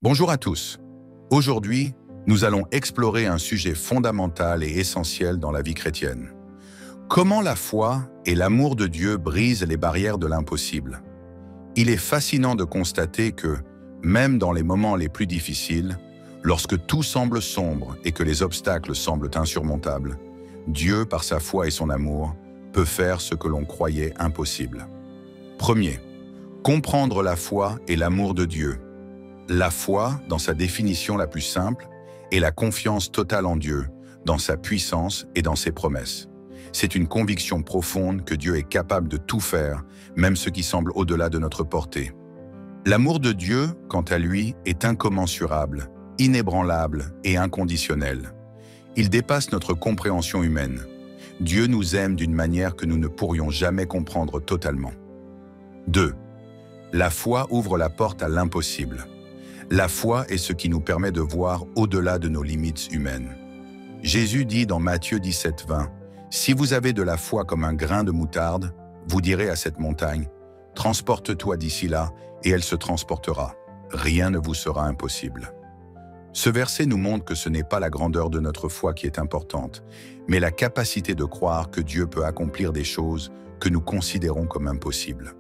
Bonjour à tous. Aujourd'hui, nous allons explorer un sujet fondamental et essentiel dans la vie chrétienne. Comment la foi et l'amour de Dieu brisent les barrières de l'impossible. Il est fascinant de constater que, même dans les moments les plus difficiles, lorsque tout semble sombre et que les obstacles semblent insurmontables, Dieu, par sa foi et son amour, peut faire ce que l'on croyait impossible. Premier, comprendre la foi et l'amour de Dieu. La foi, dans sa définition la plus simple, est la confiance totale en Dieu, dans sa puissance et dans ses promesses. C'est une conviction profonde que Dieu est capable de tout faire, même ce qui semble au-delà de notre portée. L'amour de Dieu, quant à lui, est incommensurable, inébranlable et inconditionnel. Il dépasse notre compréhension humaine. Dieu nous aime d'une manière que nous ne pourrions jamais comprendre totalement. 2. La foi ouvre la porte à l'impossible. La foi est ce qui nous permet de voir au-delà de nos limites humaines. Jésus dit dans Matthieu 17:20, « Si vous avez de la foi comme un grain de moutarde, vous direz à cette montagne, « Transporte-toi d'ici là, et elle se transportera. Rien ne vous sera impossible. » Ce verset nous montre que ce n'est pas la grandeur de notre foi qui est importante, mais la capacité de croire que Dieu peut accomplir des choses que nous considérons comme impossibles.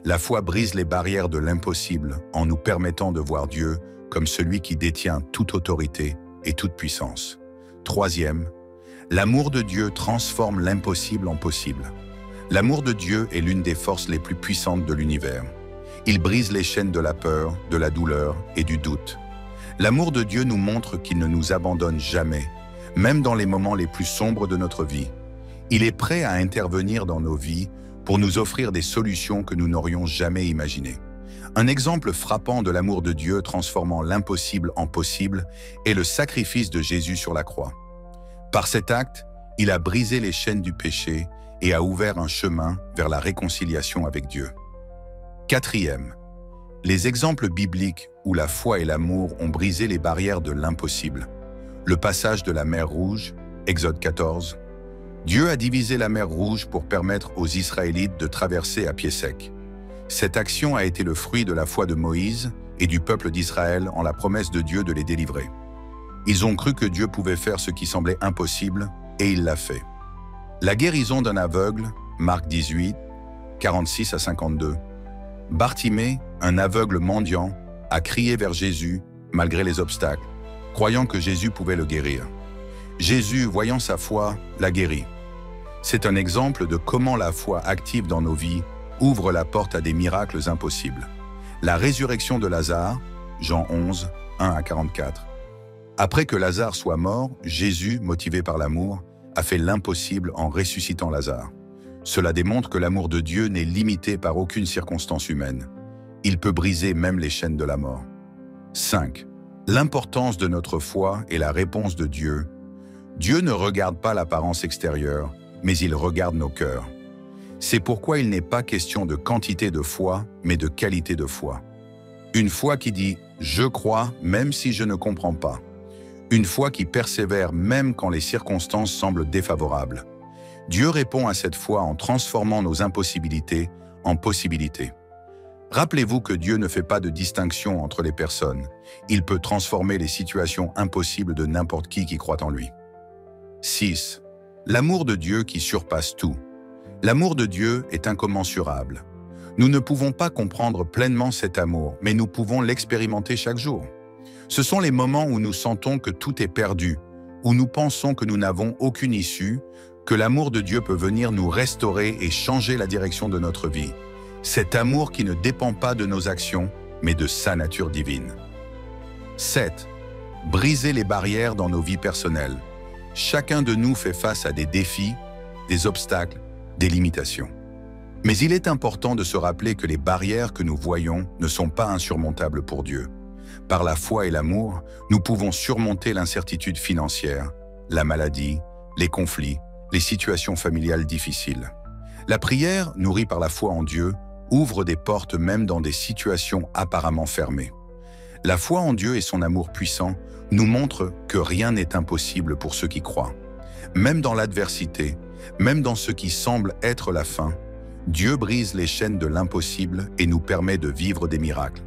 La foi brise les barrières de l'impossible en nous permettant de voir Dieu comme celui qui détient toute autorité et toute puissance. Troisième, l'amour de Dieu transforme l'impossible en possible. L'amour de Dieu est l'une des forces les plus puissantes de l'univers. Il brise les chaînes de la peur, de la douleur et du doute. L'amour de Dieu nous montre qu'il ne nous abandonne jamais, même dans les moments les plus sombres de notre vie. Il est prêt à intervenir dans nos vies pour nous offrir des solutions que nous n'aurions jamais imaginées. Un exemple frappant de l'amour de Dieu transformant l'impossible en possible est le sacrifice de Jésus sur la croix. Par cet acte, il a brisé les chaînes du péché et a ouvert un chemin vers la réconciliation avec Dieu. Quatrième, les exemples bibliques où la foi et l'amour ont brisé les barrières de l'impossible. Le passage de la mer Rouge, Exode 14, Dieu a divisé la mer Rouge pour permettre aux Israélites de traverser à pied sec. Cette action a été le fruit de la foi de Moïse et du peuple d'Israël en la promesse de Dieu de les délivrer. Ils ont cru que Dieu pouvait faire ce qui semblait impossible, et il l'a fait. La guérison d'un aveugle, Marc 18, 46 à 52. Bartimée, un aveugle mendiant, a crié vers Jésus, malgré les obstacles, croyant que Jésus pouvait le guérir. Jésus, voyant sa foi, l'a guéri. C'est un exemple de comment la foi active dans nos vies ouvre la porte à des miracles impossibles. La résurrection de Lazare, Jean 11, 1 à 44. Après que Lazare soit mort, Jésus, motivé par l'amour, a fait l'impossible en ressuscitant Lazare. Cela démontre que l'amour de Dieu n'est limité par aucune circonstance humaine. Il peut briser même les chaînes de la mort. 5. L'importance de notre foi et la réponse de Dieu. Dieu ne regarde pas l'apparence extérieure, mais il regarde nos cœurs. C'est pourquoi il n'est pas question de quantité de foi, mais de qualité de foi. Une foi qui dit « je crois même si je ne comprends pas ». Une foi qui persévère même quand les circonstances semblent défavorables. Dieu répond à cette foi en transformant nos impossibilités en possibilités. Rappelez-vous que Dieu ne fait pas de distinction entre les personnes. Il peut transformer les situations impossibles de n'importe qui croit en lui. 6. L'amour de Dieu qui surpasse tout. L'amour de Dieu est incommensurable. Nous ne pouvons pas comprendre pleinement cet amour, mais nous pouvons l'expérimenter chaque jour. Ce sont les moments où nous sentons que tout est perdu, où nous pensons que nous n'avons aucune issue, que l'amour de Dieu peut venir nous restaurer et changer la direction de notre vie. Cet amour qui ne dépend pas de nos actions, mais de sa nature divine. 7. Briser les barrières dans nos vies personnelles. Chacun de nous fait face à des défis, des obstacles, des limitations. Mais il est important de se rappeler que les barrières que nous voyons ne sont pas insurmontables pour Dieu. Par la foi et l'amour, nous pouvons surmonter l'incertitude financière, la maladie, les conflits, les situations familiales difficiles. La prière, nourrie par la foi en Dieu, ouvre des portes même dans des situations apparemment fermées. La foi en Dieu et son amour puissant nous montrent que rien n'est impossible pour ceux qui croient. Même dans l'adversité, même dans ce qui semble être la fin, Dieu brise les chaînes de l'impossible et nous permet de vivre des miracles.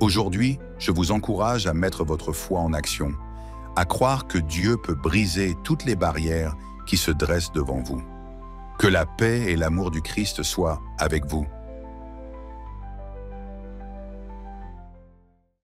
Aujourd'hui, je vous encourage à mettre votre foi en action, à croire que Dieu peut briser toutes les barrières qui se dressent devant vous. Que la paix et l'amour du Christ soient avec vous.